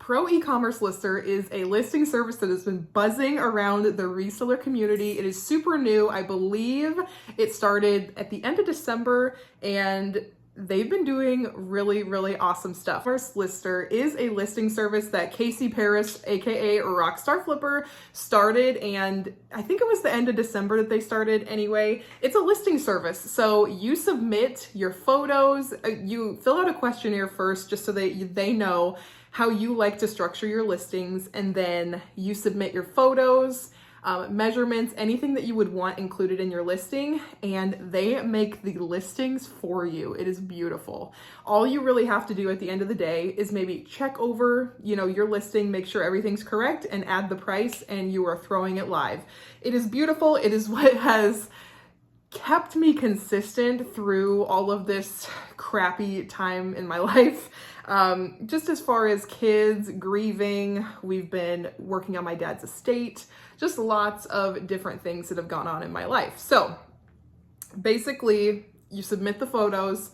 Pro e-commerce lister is a listing service that has been buzzing around the reseller community. It is super new. I believe it started at the end of December, and they've been doing really, really awesome stuff. First Lister is a listing service that Casey Paris, aka Rockstar Flipper, started, and I think it was the end of December that they started anyway. It's a listing service, so you submit your photos, you fill out a questionnaire first just so they know how you like to structure your listings, and then you submit your photos, measurements, anything that you would want included in your listing, and they make the listings for you. It is beautiful. All you really have to do at the end of the day is maybe check over, your listing, make sure everything's correct, and add the price, and you are throwing it live. It is beautiful. It is what has kept me consistent through all of this crappy time in my life. Just as far as kids, grieving, we've been working on my dad's estate, just lots of different things that have gone on in my life. So basically, you submit the photos,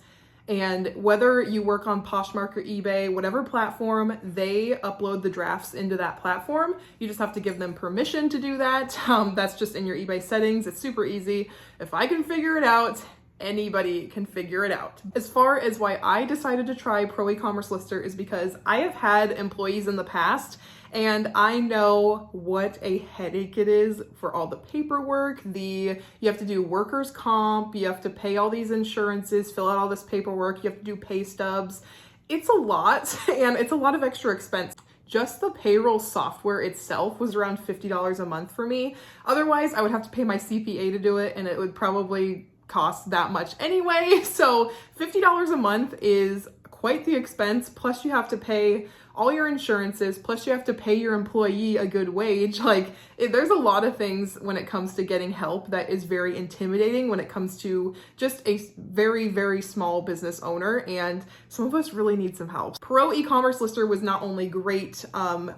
and whether you work on Poshmark or eBay, whatever platform, they upload the drafts into that platform. You just have to give them permission to do that. That's just in your eBay settings. It's super easy. If I can figure it out, anybody can figure it out. As far as why I decided to try Pro e-commerce lister is because I have had employees in the past, and I know what a headache it is for all the paperwork. You have to do workers' comp, you have to pay all these insurances, fill out all this paperwork, you have to do pay stubs. It's a lot, and it's a lot of extra expense. Just the payroll software itself was around $50 a month for me. Otherwise, I would have to pay my CPA to do it, and it would probably cost that much anyway. So $50 a month is quite the expense. Plus you have to pay all your insurances, plus you have to pay your employee a good wage. There's a lot of things when it comes to getting help that is very intimidating when it comes to just a very, very small business owner, and some of us really need some help. Pro e-commerce lister was not only great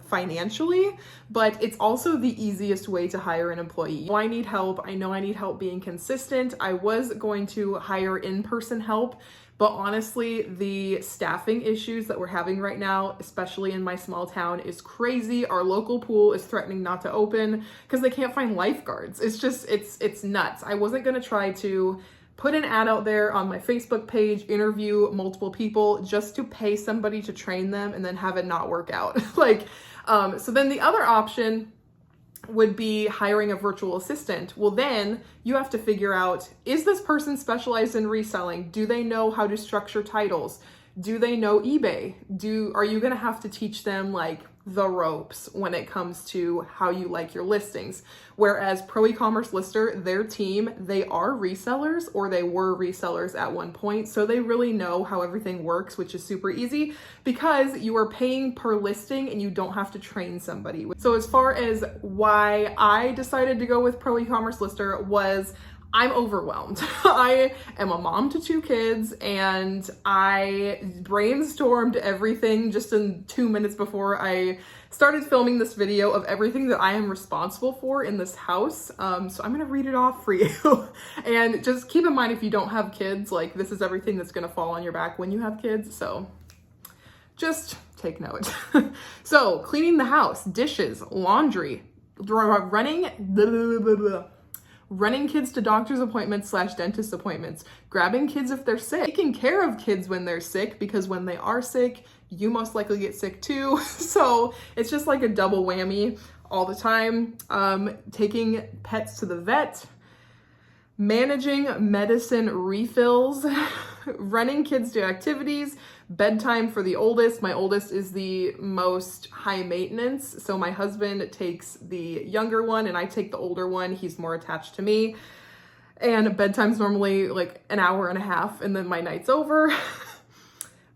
financially, but it's also the easiest way to hire an employee. I need help. I know I need help being consistent. I was going to hire in-person help, but honestly, the staffing issues that we're having right now, especially in my small town, is crazy. Our local pool is threatening not to open because they can't find lifeguards. It's nuts. I wasn't gonna try to put an ad out there on my Facebook page, interview multiple people just to pay somebody to train them and then have it not work out. So then the other option would be hiring a virtual assistant. Well, then you have to figure out, is this person specialized in reselling? Do they know how to structure titles? Do they know eBay? Are you gonna have to teach them the ropes when it comes to how you like your listings? Whereas Pro e-commerce lister, their team, they are resellers, or they were resellers at one point, so they really know how everything works, which is super easy because you are paying per listing and you don't have to train somebody. So as far as why I decided to go with Pro e-commerce lister was, I'm overwhelmed. I am a mom to 2 kids, and I brainstormed everything just in 2 minutes before I started filming this video of everything that I am responsible for in this house. So I'm gonna read it off for you. And just keep in mind, if you don't have kids, this is everything that's gonna fall on your back when you have kids. So just take note. So cleaning the house, dishes, laundry, running kids to doctor's appointments / dentist appointments, grabbing kids if they're sick, taking care of kids when they're sick, because when they are sick, you most likely get sick too. So it's just like a double whammy all the time. Taking pets to the vet, managing medicine refills, running kids to activities, bedtime for the oldest. My oldest is the most high maintenance, so my husband takes the younger one and I take the older one. He's more attached to me. And bedtime's normally an hour and a half, and then my night's over.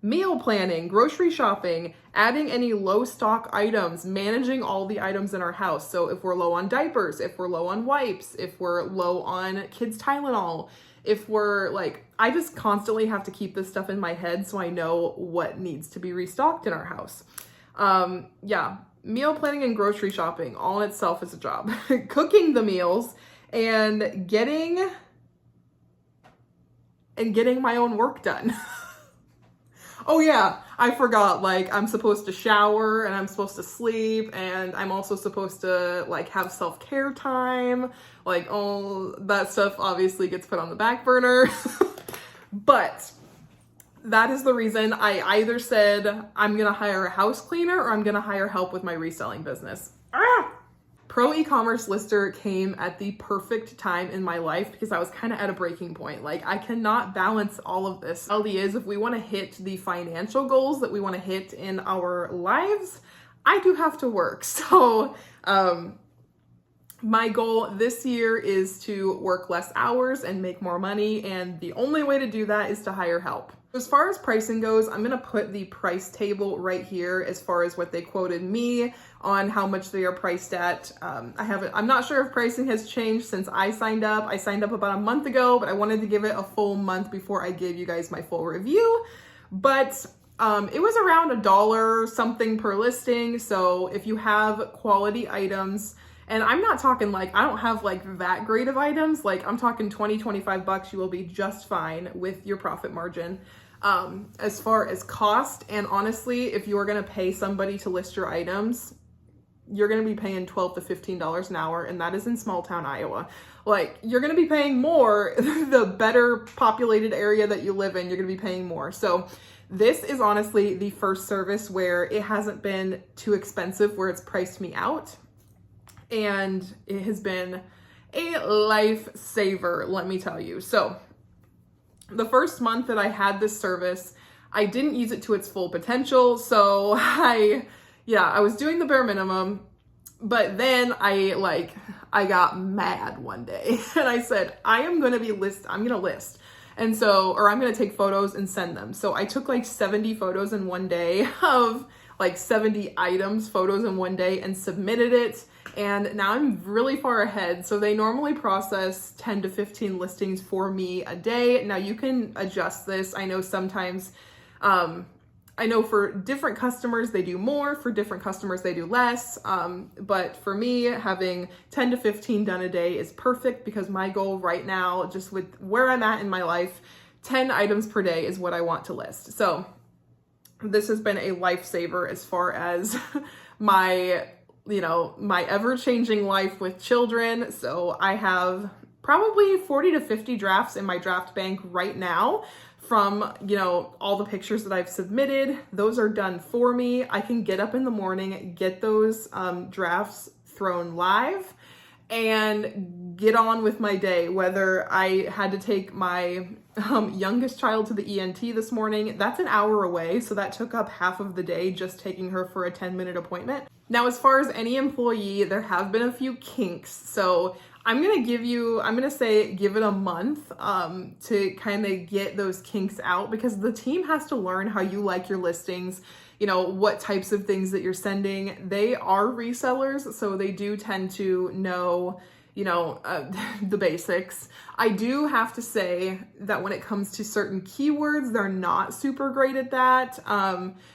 Meal planning, grocery shopping, adding any low stock items, managing all the items in our house. So if we're low on diapers, if we're low on wipes, if we're low on kids' Tylenol, if we're I just constantly have to keep this stuff in my head so I know what needs to be restocked in our house. Meal planning and grocery shopping all in itself is a job. Cooking the meals and getting my own work done. Oh yeah, I forgot, like I'm supposed to shower and I'm supposed to sleep and I'm also supposed to like have self-care time. Like all that stuff obviously gets put on the back burner. But that is the reason I either said I'm gonna hire a house cleaner or I'm gonna hire help with my reselling business. Ah! Pro e-commerce lister came at the perfect time in my life because I was kind of at a breaking point. Like I cannot balance all of this. The reality is if we want to hit the financial goals that we want to hit in our lives, I do have to work. So my goal this year is to work less hours and make more money. And the only way to do that is to hire help. As far as pricing goes, I'm going to put the price table right here as far as what they quoted me on how much they are priced at. I'm not sure if pricing has changed since I signed up. I signed up about a month ago, but I wanted to give it a full month before I gave you guys my full review. But it was around $1 something per listing. So if you have quality items, and I'm not talking like, I don't have like that great of items. Like I'm talking 20, 25 bucks, you will be just fine with your profit margin. As far as cost, and honestly, if you're going to pay somebody to list your items, you're going to be paying $12 to $15 an hour. And that is in small town, Iowa. Like you're going to be paying more, the better populated area that you live in, you're going to be paying more. So this is honestly the first service where it hasn't been too expensive, where it's priced me out. And it has been a lifesaver, let me tell you. So the first month that I had this service, I didn't use it to its full potential. So I was doing the bare minimum, but then I got mad one day and I said, I'm going to list. And so, or I'm going to take photos and send them. So I took like 70 photos in one day of like 70 items, photos in one day, and submitted it. And now I'm really far ahead. So they normally process 10 to 15 listings for me a day. Now you can adjust this. I know sometimes, I know for different customers, they do more, for different customers, they do less. But for me, having 10 to 15 done a day is perfect because my goal right now, just with where I'm at in my life, 10 items per day is what I want to list. So this has been a lifesaver as far as my ever-changing life with children. So I have probably 40 to 50 drafts in my draft bank right now from, all the pictures that I've submitted. Those are done for me. I can get up in the morning, get those drafts thrown live, and get on with my day. Whether I had to take my youngest child to the ENT this morning, that's an hour away. So that took up half of the day just taking her for a 10-minute appointment. Now, as far as any employee, there have been a few kinks. So I'm going to say give it a month to kind of get those kinks out, because the team has to learn how you like your listings, what types of things that you're sending. They are resellers, so they do tend to know, the basics. I do have to say that when it comes to certain keywords, they're not super great at that.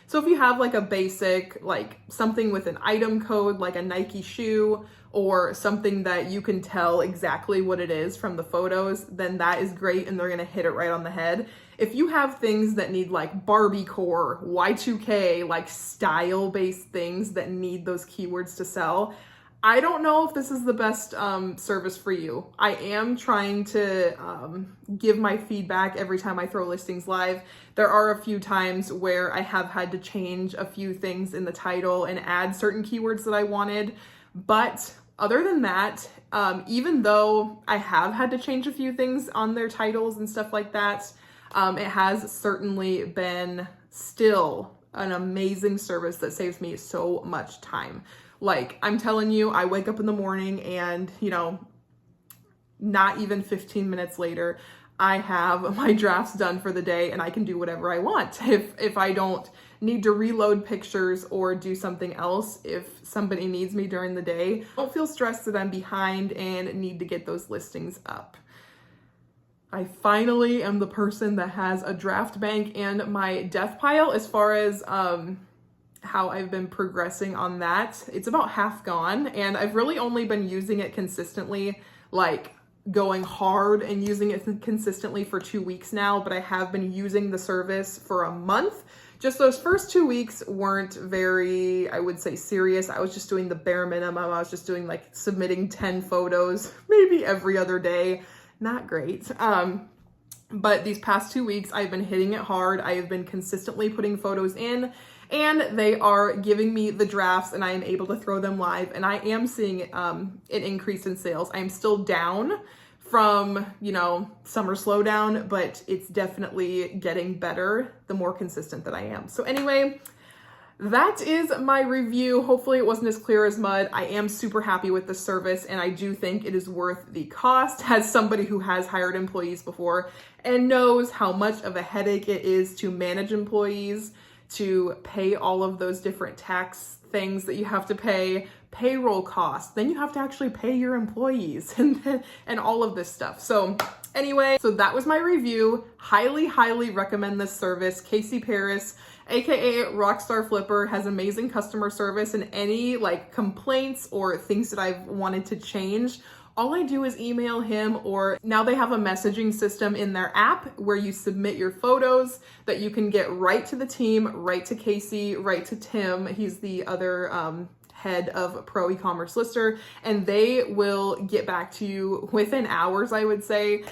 So if you have like a basic, like something with an item code, like a Nike shoe, or something that you can tell exactly what it is from the photos, then that is great and they're gonna hit it right on the head. If you have things that need like Barbie core, Y2K, like style-based things that need those keywords to sell, I don't know if this is the best service for you. I am trying to give my feedback every time I throw listings live. There are a few times where I have had to change a few things in the title and add certain keywords that I wanted. But other than that, even though I have had to change a few things on their titles and stuff like that, it has certainly been still an amazing service that saves me so much time. Like, I'm telling you, I wake up in the morning and, not even 15 minutes later, I have my drafts done for the day and I can do whatever I want. If I don't need to reload pictures or do something else, if somebody needs me during the day, I don't feel stressed that I'm behind and need to get those listings up. I finally am the person that has a draft bank and my death pile. As far as how I've been progressing on that, it's about half gone, and I've really only been using it consistently, like going hard and using it consistently for 2 weeks now, but I have been using the service for a month. just those first 2 weeks weren't very, I would say, serious. I was just doing the bare minimum. I was just doing like submitting 10 photos, maybe every other day. Not great. But these past 2 weeks, I've been hitting it hard. I have been consistently putting photos in, and they are giving me the drafts, and I am able to throw them live, and I am seeing an increase in sales. I am still down from, summer slowdown, but it's definitely getting better the more consistent that I am. So anyway, that is my review. Hopefully it wasn't as clear as mud. I am super happy with the service, and I do think it is worth the cost as somebody who has hired employees before and knows how much of a headache it is to manage employees, to pay all of those different tax things that you have to pay, payroll costs, then you have to actually pay your employees and all of this stuff. So anyway, so that was my review. Highly recommend this service. Casey Paris, aka Rockstar Flipper, has amazing customer service, and any like complaints or things that I've wanted to change, all I do is email him, or now they have a messaging system in their app where you submit your photos that you can get right to the team, right to Casey, right to Tim. He's the other head of Pro e-commerce lister, and they will get back to you within hours, I would say,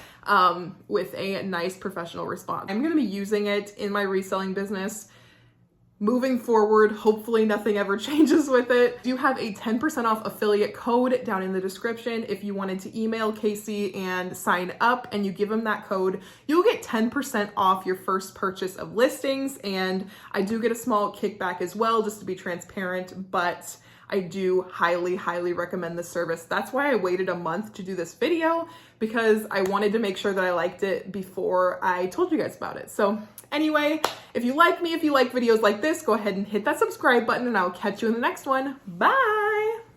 with a nice professional response. I'm going to be using it in my reselling business moving forward. Hopefully nothing ever changes with it. I do have a 10% off affiliate code down in the description. If you wanted to email Casey and sign up and you give him that code, you'll get 10% off your first purchase of listings. And I do get a small kickback as well, just to be transparent, but I do highly recommend this service. That's why I waited a month to do this video, because I wanted to make sure that I liked it before I told you guys about it. So anyway, if you like me, if you like videos like this, go ahead and hit that subscribe button, and I'll catch you in the next one. Bye!